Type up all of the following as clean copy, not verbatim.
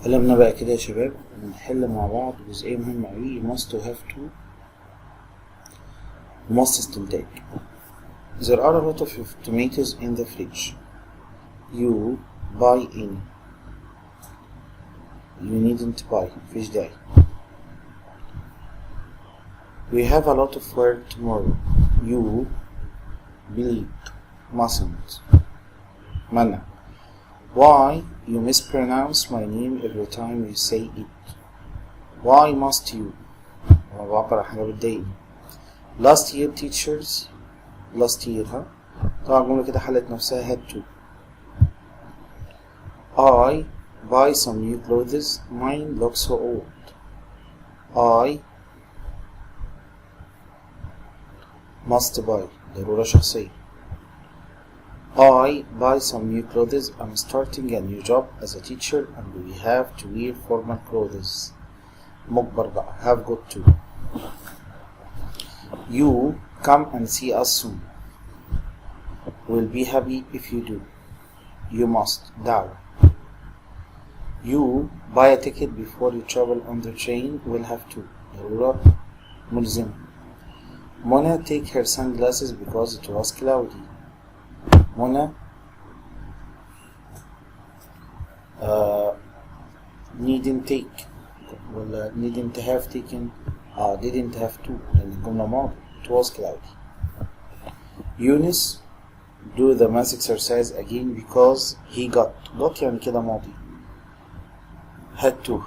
قلبنا بقى كده يا شباب نحل مع بعض جزئية مهمة أوي must to have to must استنتاج. There are a lot of tomatoes in the fridge. You buy any. You needn't buy. مفيش داعي. We have a lot of work tomorrow. You believe. Mustn't. منع. Why you mispronounce my name every time you say it. Why must you? هو بعبر عن حاجة بتضايقني. Last year teachers. Last year ها طبعا الجملة كده حلت نفسها had to. I buy some new clothes. Mine look so old. I must buy ضرورة شخصية. I buy some new clothes. I'm starting a new job as a teacher and we have to wear formal clothes. مجبر بقى have got to. You come and see us soon. We'll be happy if you do. You must دعوة. You buy a ticket before you travel on the train. We'll have to ضرورة ملزمة. Mona take her sunglasses because it was cloudy. Mona needn't take ولا needn't have taken didn't have to لأن الجملة ماضي it was cloudy. Eunice do the math exercise again because he got يعني كده ماضي had to.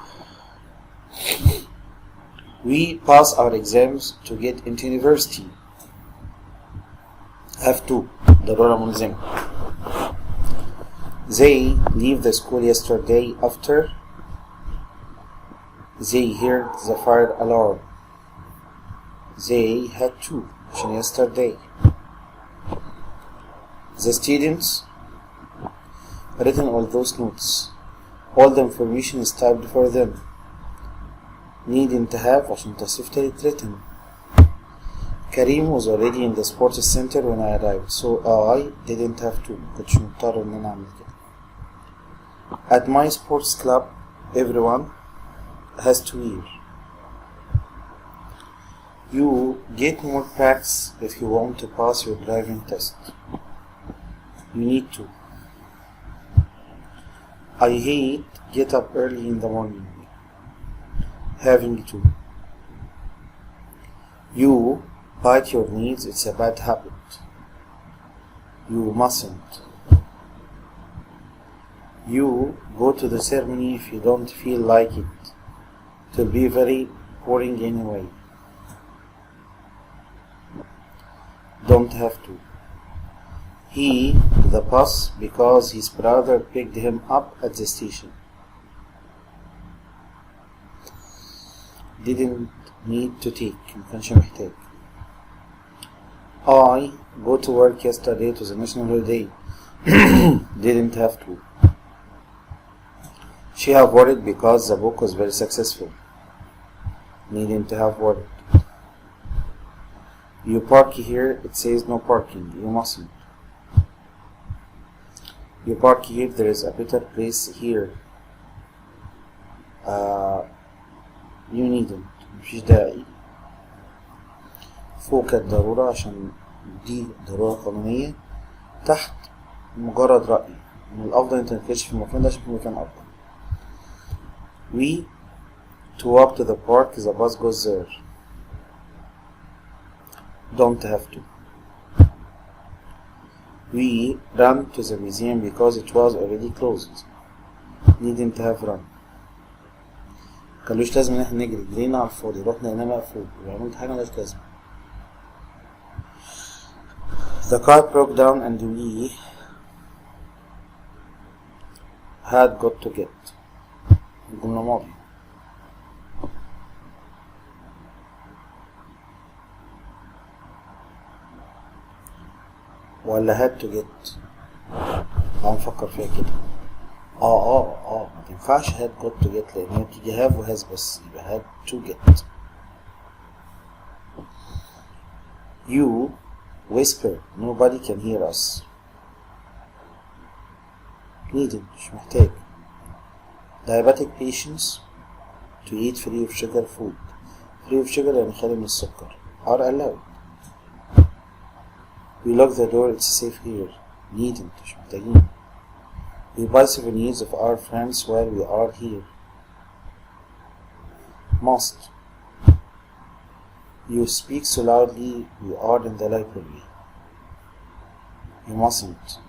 We pass our exams to get into university. Have to ضرورة ملزمة. They leave the school yesterday after they heard the fire alarm. They had to عشان yesterday. The students written all those notes. All the information is typed for them. Needn't have عشان تصريف تالت written. Karim was already in the sports center when I arrived, so I didn't have to. كنتش مضطر إن أنا أعمل كده. At my sports club, everyone has to wear. You get more practice if you want to pass your driving test. You need to. I hate get up early in the morning. Having to. You bite your nails, it's a bad habit. You mustn't. You go to the ceremony if you don't feel like it. It'll be very boring anyway. Don't have to. He the bus because his brother picked him up at the station. Didn't need to take مكانش محتاج. I go to work yesterday to the national holiday. Didn't have to. She have worried because the book was very successful. Needn't have worried. You park here, it says no parking. You mustn't. You park here, there is a better place here. You needn't. مفيش داعي. فوق كانت ضرورة عشان دي ضرورة قانونية. تحت مجرد رأي. من الأفضل أنت متكلمش في المكان ده عشان في مكان أفضل. We to walk to the park, the bus goes there. Don't have to. We ran to the museum because it was already closed. Needn't have run. مكانلوش لازم ان احنا نجري جرينا على الفاضي رحنا لقيناه مقفول وعملت حاجة ملهاش لازمة. The car broke down and we had got to get. الجملة ماضي. ولا had to get. هنفكر فيها كده. ما تنفعش had got to get لأن هي بتيجي have و has بس يبقى had to get. You whisper nobody can hear us. needed مش محتاج. diabetic patients to eat free of sugar food. Free of sugar يعني خالي من السكر are allowed. We lock the door, it's safe here. Needn't, مش محتاجين. We buy souvenirs of our friends while we are here. Must. You speak so loudly, we are in the library. You mustn't.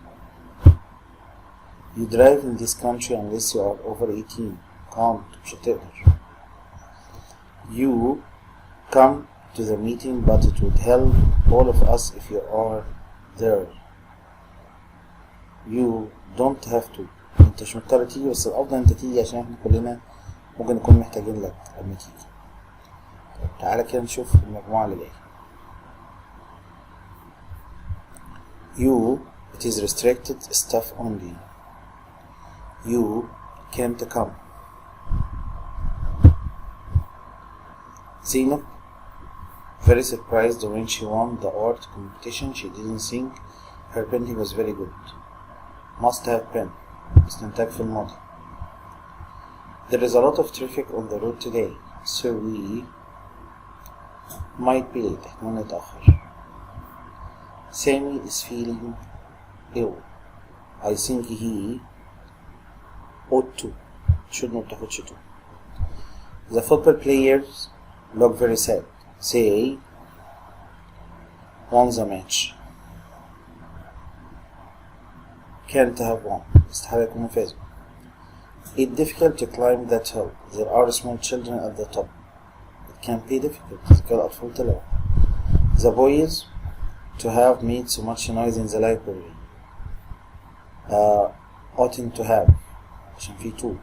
You drive in this country unless you are over 18. Can't, مش هتقدر. You come to the meeting, but it would help all of us if you are there. You don't have to. انت مش مضطر تيجي، بس الافضل انت تيجي عشان احنا كلنا ممكن نكون محتاجين لك لما تيجي. طب تعالى كده نشوف المجموعة اللي جاية. You, it is restricted stuff only. You can't come. Zainab, very surprised when she won the art competition. She didn't think her painting was very good. Must have been. استنتاج في الماضي. There is a lot of traffic on the road today, so we might be late. احتمال نتأخر. Sammy is feeling ill. I think he ought to. Should not تاخدش to. The football players look very sad. Say won the match. Can't have won. استحالة يكونوا فازوا. It's difficult to climb that hill. There are small children at the top. It can be difficult. ذكاء الأطفال طلعوا. The boys to have made so much noise in the library. Oughtn't to have. عشان في two.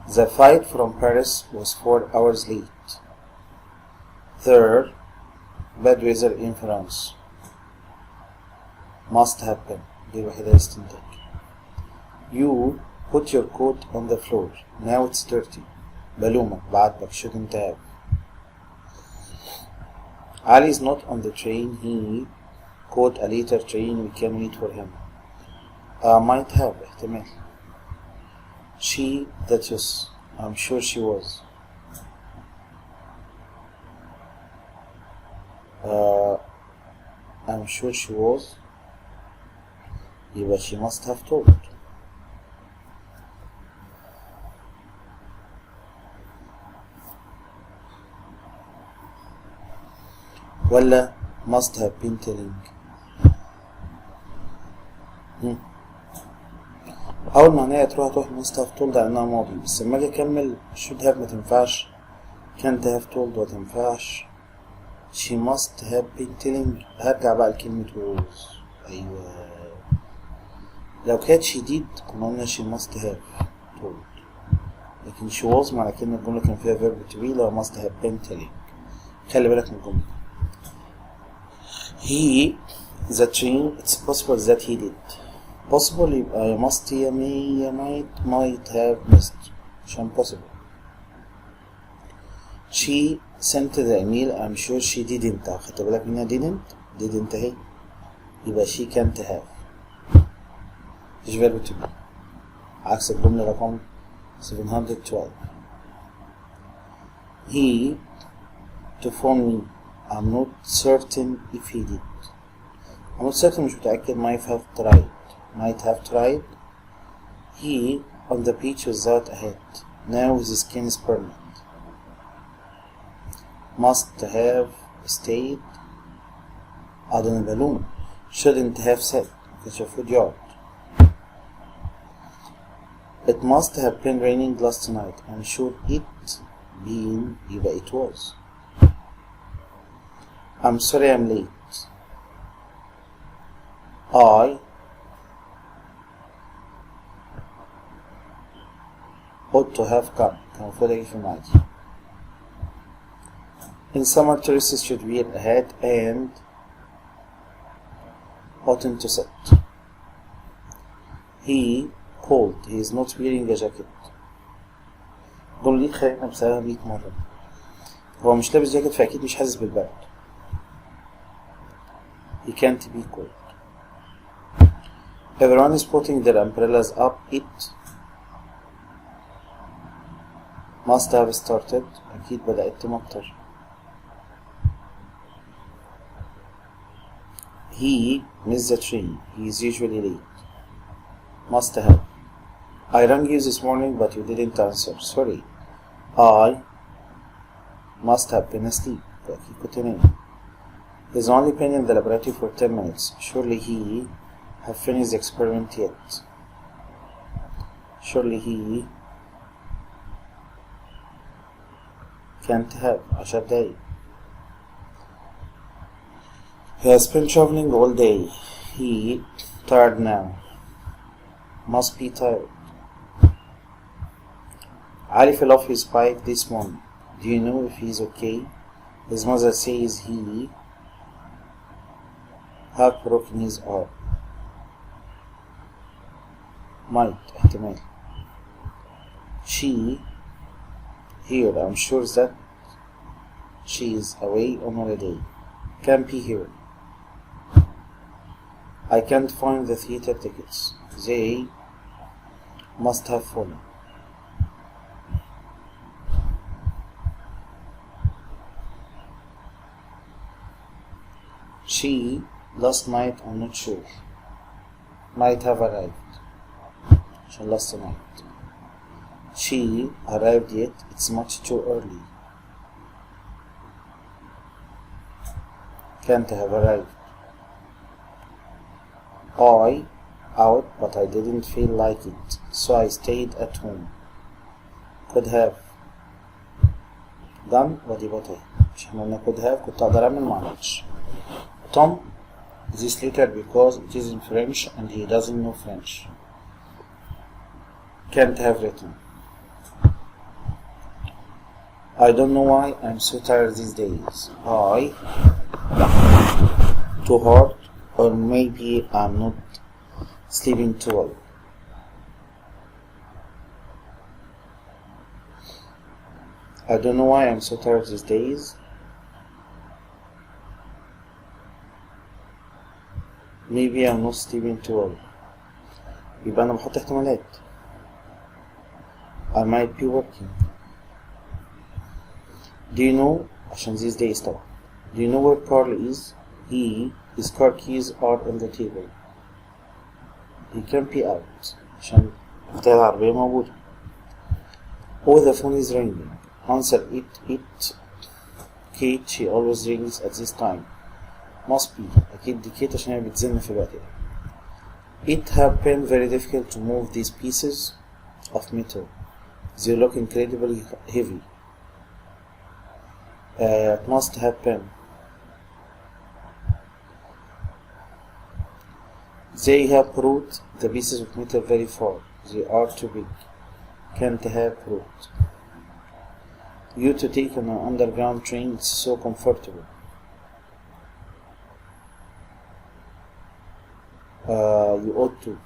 The flight from Paris was 4 hours late. There, bad weather in France. Must have been. دي الوحيدة الاستنتاج. You put your coat on the floor. Now it's dirty. بلومك بعاتبك shouldn't have. Ali is not on the train. He caught a later train. We can wait for him. Might have. احتمال. She, that is, I'm sure she was. I'm sure she was. يبقى she must have told. ولا must have been telling. أول ما هي تروح must have told لأنها ماضي، بس لما أجي أكمل should have ما تنفعش، can't have told ما تنفعش، she must have been telling. هرجع بقى لكلمة was. أيوة، لو كانت she did كنا قلنا she must have told، لكن she was معنى كلمة الجملة كان فيها verb to be. لو must have been telling. خلي بالك من الجملة. He, the train, it's possible that he did. Possible يبقى must يا may يا might have missed. عشان possible. She sent the email. I'm sure she didn't. خدت بالك منها didn't اهي، يبقى she can't have. مفيش verb to be. عكس الجملة رقم 712. He to phone me. I'm not certain if he did. I'm not certain مش متأكد. might have tried. He on the beach without a hat. Now his skin is permanent. Must have stayed. أظن balloon. Shouldn't have said. مكانش المفروض يقعد. It must have been raining last night. I'm sure it been يبقى it was. I'm sorry I'm late. I ought to have come. كان المفروض أجي في الماضي. In summer, tourists should wear a hat and oughtn't to sit. He cold. He is not wearing a jacket. الجملة دي خلينا بسببها 100 مرة. هو مش لابس جاكيت فأكيد مش حاسس بالبرد. He can't be cold. Everyone is putting their umbrellas up. It must have started أكيد بدأت تمطر. He missed the train. He is usually late. Must have. I rang you this morning but you didn't answer. Sorry. I must have been asleep. فأكيد كنت نايم. He's only been in the laboratory for 10 minutes. Surely he have finished the experiment yet. Surely he can't have 10 دقايق. He has been traveling all day. He tired now. Must be tired. Ali fell off his bike this morning. Do you know if he's okay? His mother says he have broken his arm. Might احتمال. She here, I'm sure that she is away on holiday. Can't be here. I can't find the theater tickets. They must have fallen. She last night, I'm not sure. Might have arrived. Last night. She arrived yet. It's much too early. Can't have arrived. I out, but I didn't feel like it, so I stayed at home. Could have done ودي بطي. مش احنا قلنا could have كنت أقدر أعمل معرفش. Tom this letter because it is in French and he doesn't know French. Can't have written. I don't know why I'm so tired these days. I too hard, or maybe I'm not sleeping too well. I don't know why I'm so tired these days. Maybe I'm not sleeping too well. يبقى أنا بحط احتمالات. I might be working. Do you know عشان these days طبعا. Do you know where Carl is? His car keys are on the table. He can't be out عشان بتاع العربية موجودة. Oh, the phone is ringing. Answer it. Kate, she always rings at this time. Must be. أكيد دي كيت عشان هي بتزن في الوقت ده. It have been very difficult to move these pieces of metal. They look incredibly heavy. It must have been. They have brought the pieces of metal very far. They are too big. Can't have brought. You to take an underground train, it's so comfortable. You ought to.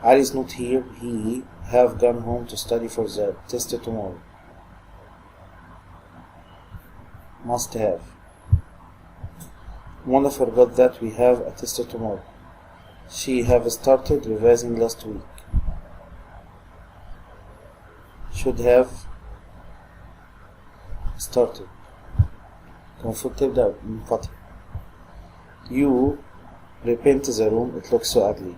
Ali is not here. He have gone home to study for the test tomorrow. Must have. Mona forgot that we have a test tomorrow. She have started revising last week. Should have started. المفروض تبدأ من فترة. You repaint the room, it looks so ugly.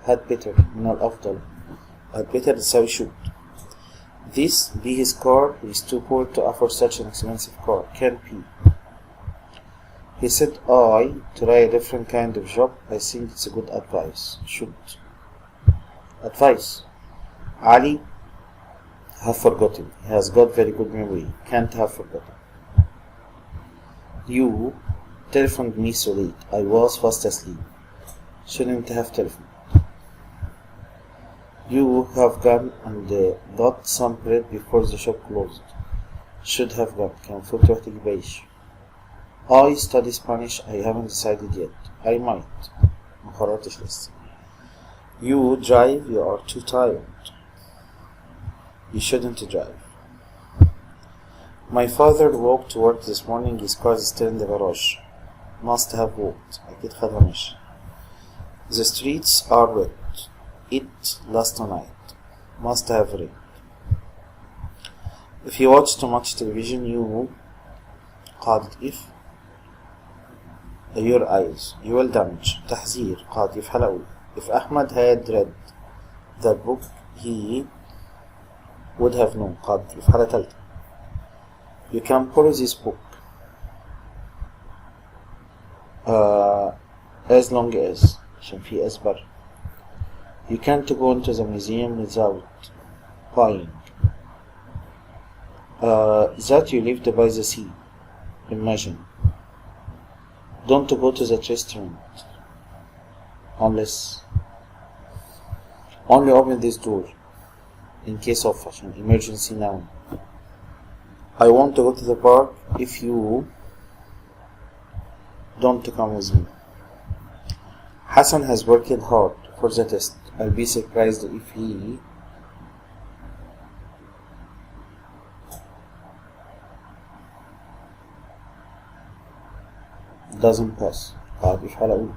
Had better من الأفضل. Had better تساوي should. This be his car. He is too poor to afford such an expensive car. Can't be. He said I try a different kind of job. I think it's a good advice. Should. Advice. Ali have forgotten. He has got very good memory. Can't have forgotten. You telephoned me so late. I was fast asleep. Shouldn't have telephoned. You have gone and got some bread before the shop closed. Should have gone. كان المفروض تروح تجيب عيش. I study Spanish. I haven't decided yet. I might. ما قررتش لسه. You drive. You are too tired. You shouldn't drive. My father walked to work this morning. His car is still in the garage. Must have walked. أكيد خدها مشي. The streets are wet. It last night. must have read. If you watch too much television you قاعدة if your eyes you will damage. تحذير قاعدة في حلقة. If Ahmad had read that book he would have known. قاعدة في حلقة ثالثة. You can borrow this book as long as عشان في as بر. You can't go into the museum without buying. That you lived by the sea. Imagine. Don't go to that restaurant unless only open this door in case of an emergency now. I want to go to the park if you don't come with me. Hassan has worked hard for the test. I'll be surprised if he doesn't pass. قاعد في حالة أولى.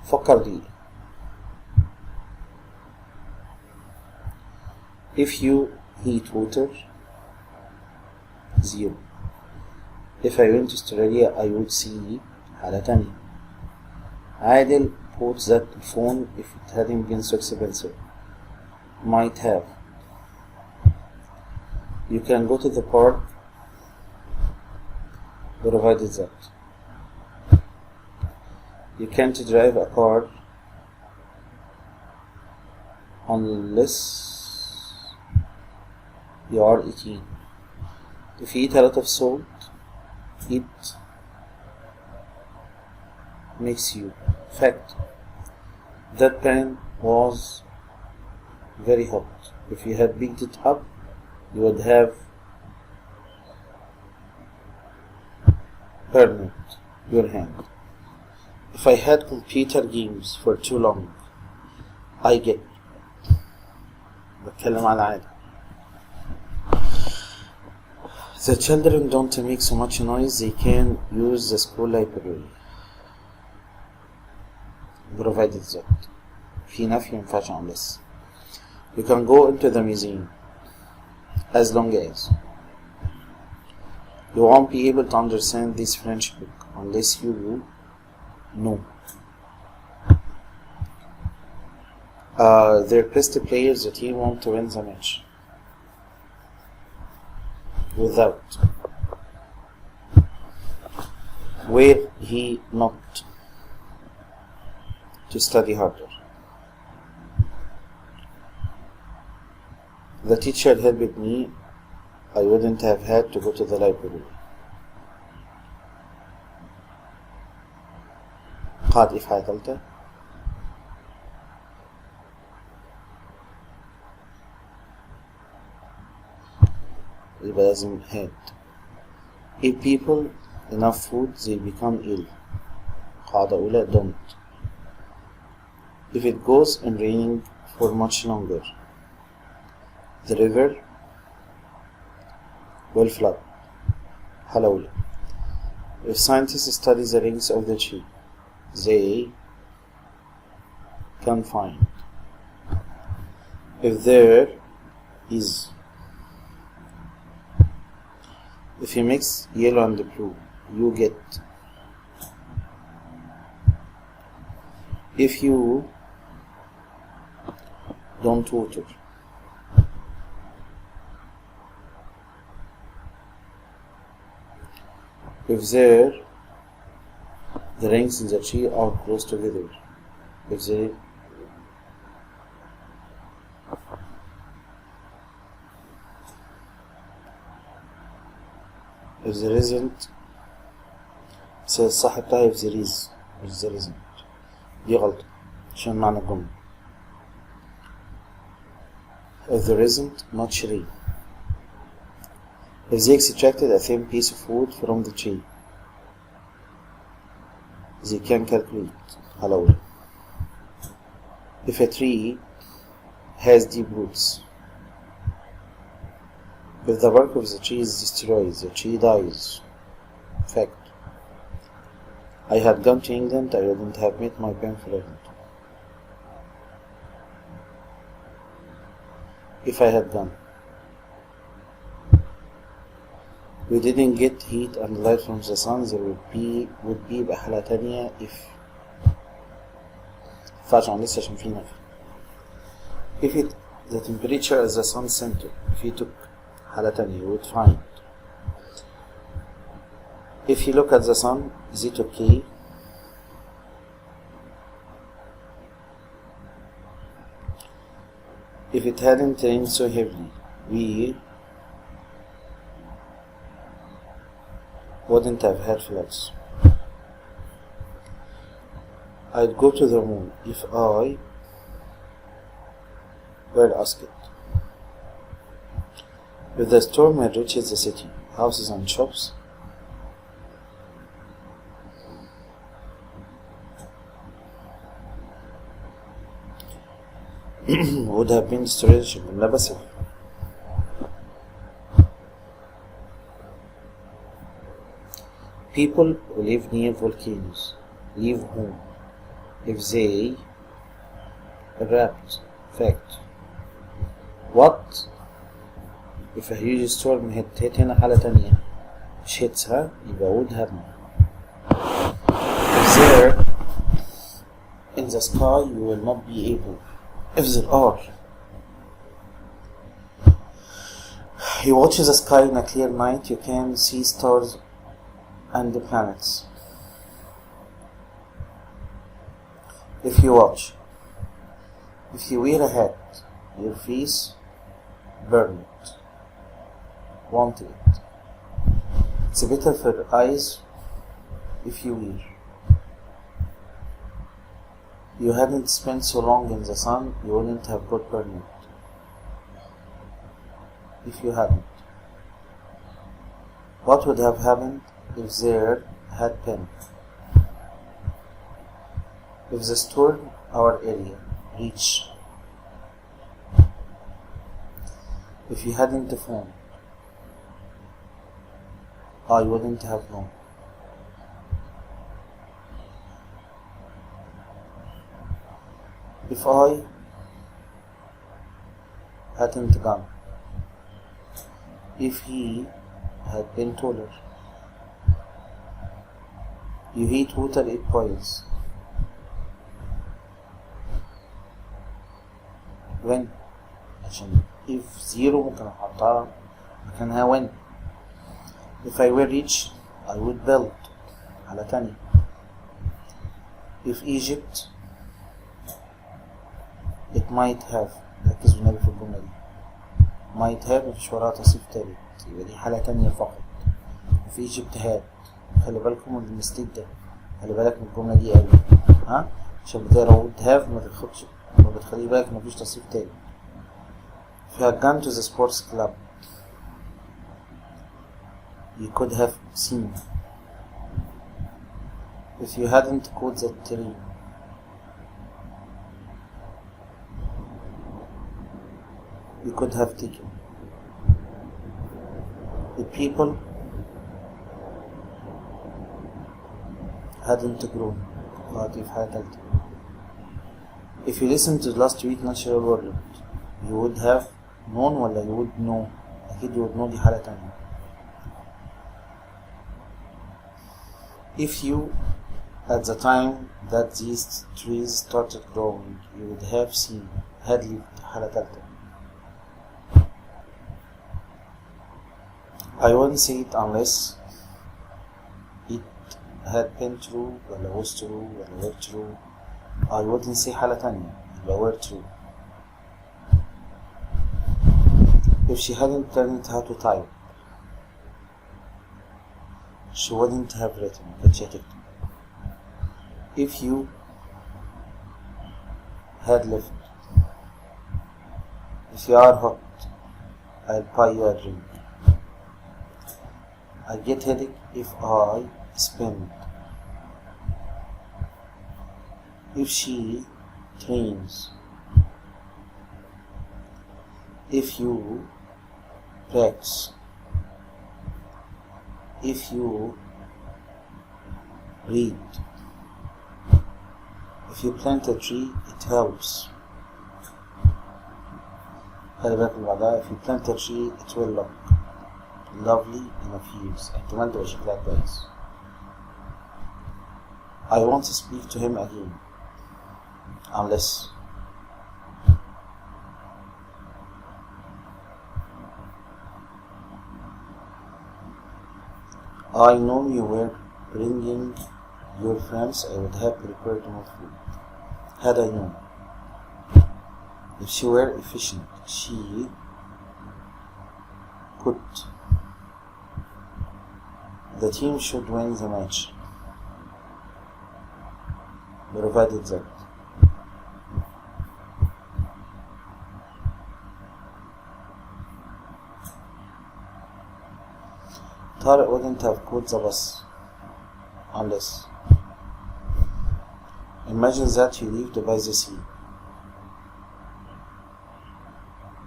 فكر دي. If you heat water 0. If I went to Australia I would see حالة تانية. عادل bought that phone if it hadn't been so expensive. Might have. You can go to the park provided that. You can't drive a car unless you are 18. If you eat a lot of salt, it makes you fat. That pan was very hot. If you had picked it up, you would have burned your hand. If I had computer games for too long, I get بتكلم على عادة. The children don't make so much noise, they can use the school library provided that. في نفي ينفعش unless. You can go into the museum as long as. You won't be able to understand this French book unless you know. Their best players, the team want to win the match. Without. Were he not to study harder. The teacher helped me. I wouldn't have had to go to the library. قاعد إفعال ثالثة. يبقى لازم had. If people enough food they become ill. قاعدة أولى don't. If it goes on raining for much longer, the river will flood. حالة أولى. If scientists study the rings of the tree, they can find. If there is. If you mix yellow and blue, you get. If you don't water. If there the rings in the tree are close together. If there isn't الصح بتاعي if there is مش there isn't دي غلطة عشان معنى الجملة. If there isn't much rain. If they extracted a thin piece of wood from the tree, they can calculate. Hello. If a tree has deep roots, if the bark of the tree is destroyed, the tree dies. Fact. I had gone to England, I wouldn't have met my pen friend. if I had gone. We didn't get heat and light from the sun. There would be بحالة تانية if مينفعش عن لسه عشان في نفق. If the temperature is the sun center, if you took حالة تانية, you would find. If you look at the sun, is it okay? If it hadn't rained so heavily, we wouldn't have had floods. I'd go to the moon if I were asked. If the storm had reached the city, houses and shops would have been destroyed. لا بس people who live near volcanoes leave home if they erupt. Fact. What if a huge storm hit هنا حالة تانية مش hitsها يبقى would have. If they're in the sky you will not be able. If there are, you watch the sky in a clear night, you can see stars and the planets. If you watch, if you wear a hat, your face burn it, want it. It's better for your eyes if you wear. You hadn't spent so long in the sun, you wouldn't have got burned. If you hadn't. What would have happened if there had been? If the storm our area reached. If you hadn't phoned, I wouldn't have known. If I hadn't gone, if he had been taller, you heat water, it boils. When? عشان if zero ممكن أحطها مكانها when. If I were rich, I would build. على تاني. If Egypt, it might have. ركزوا النبي في الجملة دي. might have مفيش وراها تصريف تالت، يبقى دي حالة تانية فقط. وفي Egypt had. خلي بالكم من المستيك ده، خلي بالك من الجملة دي أوي، ها؟ عشان بتقرا would have ما تاخدش، ما بتخلي بالك مفيش تصريف تالت. If you had gone to the sports club, you could have seen. If you hadn't caught the train, you could have taken. The people hadn't grown. If you listened to last week natural world, you would have known ولا you would know. أكيد you would know دي حالة تانية. If you, at the time that these trees started growing, you would have seen. had lived حالة تالتة. I wouldn't say it unless it had been true ولا was true ولا were true. I wouldn't say حالة تانية يبقى were true. If she hadn't learned how to type, she wouldn't have written. If you had lived, if you are hot, I'll buy you a drink. I get headache if I spend. If she trains, if you practice, if you read, if you plant a tree, it helps. خلي بالك اللي بعدها. if you plant a tree it will look lovely in a few years. احتمال تبقى شكلها كويس. I won't speak to him again unless I know you were bringing your friends. I would have prepared more food. Had I known. If she were efficient, she could. The team should win the match, provided that. Tariq wouldn't have caught the bus unless. Imagine that you lived by the sea.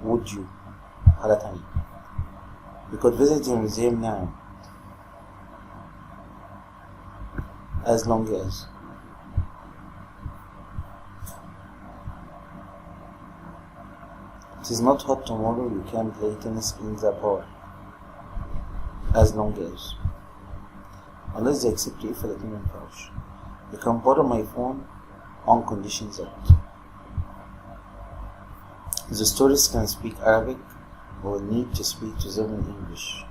Would you? حالة تانية. You could visit the museum now. As long as. It is not hot tomorrow. You can play tennis in the park. As long as. Unless they accept you for the minimum pouch. You can borrow my phone on condition that the stories can speak Arabic. We will need to speak to them in English.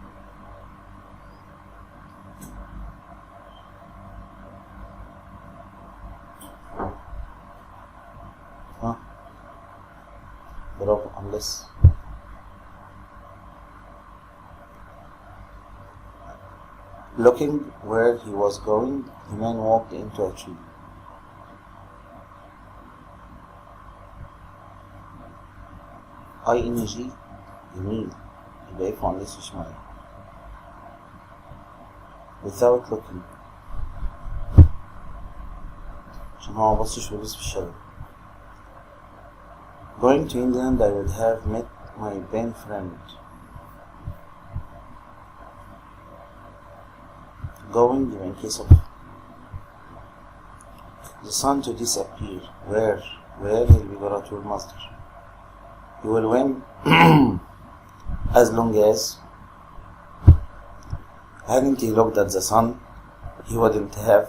برافو. unless. Looking where he was going, the man walked into a tree. ING يميل يبقى يقف unless وشمال. without looking عشان هو مبصش ولبس في الشارع. Going to England, I would have met my band friend. Going in case of the sun to disappear. Where will be Garatul Master. You will win as long as. Hadn't he looked at the sun, he wouldn't have.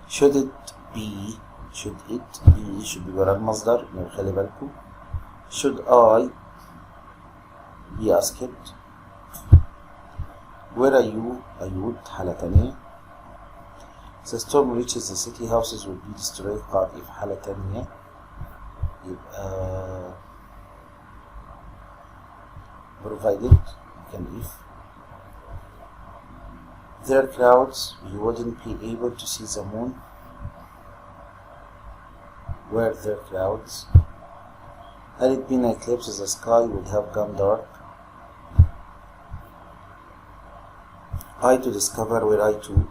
Should it be should be ورا المصدر. خلي بالكم. Should I be asked. Where are you? I would. حالة تانية. The storm reaches the city, houses will be destroyed. قال if حالة تانية يبقى provided can if. There are clouds, you wouldn't be able to see the moon. Were there clouds? Had it been an eclipse, the sky would have gone dark. I to discover where I to.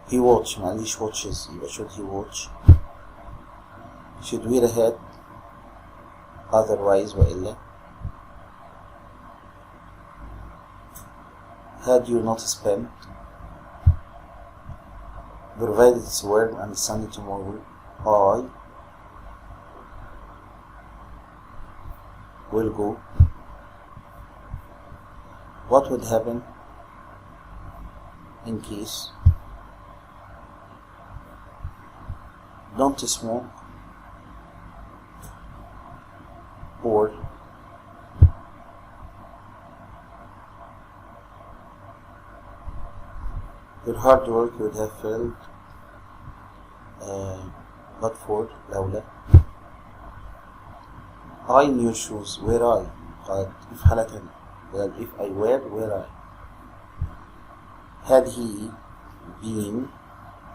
He watch, معليش watches يبقى should he watch. Should wear a hat otherwise وإلا. Had you not spent. Provided it's warm and sunny tomorrow, I will go. What would happen in case. Don't smoke or your hard work would have failed but for لولا. I new shoes where I. قالت if حالة تانية. Well, if I were where I. Had he been.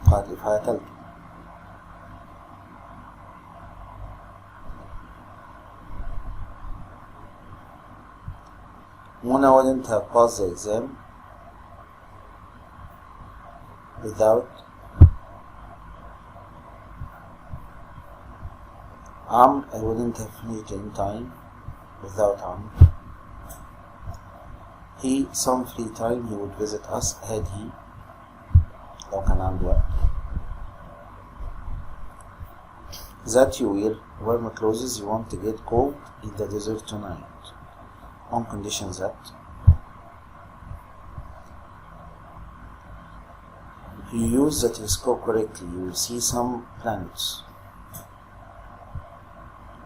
قالت if حالة تالتة. Mona wouldn't have passed the exam without. I wouldn't have finished in time without He some free time he would visit us had he لو كان عنده وقت. That you wear warm clothes, you won't get cold in the desert tonight. On condition that you use the telescope correctly, you will see some planets.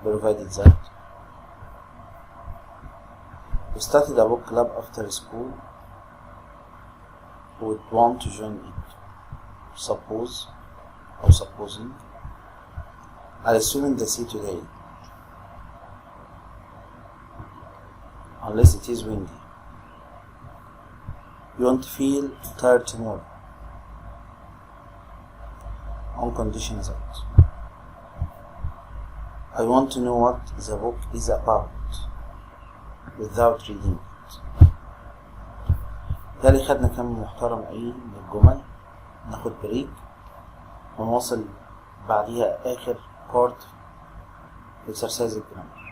Provided that you started a book club after school, who would want to join it. Supposing, I'll assume in the sea today, unless it is windy. You won't feel tired tomorrow. On condition that I want to know what the book is about without reading it. ده اللي خدنا كم محترم ايه من الجمل. ناخد بريك ونواصل بعديها اخر بارت في exercise الجرامر.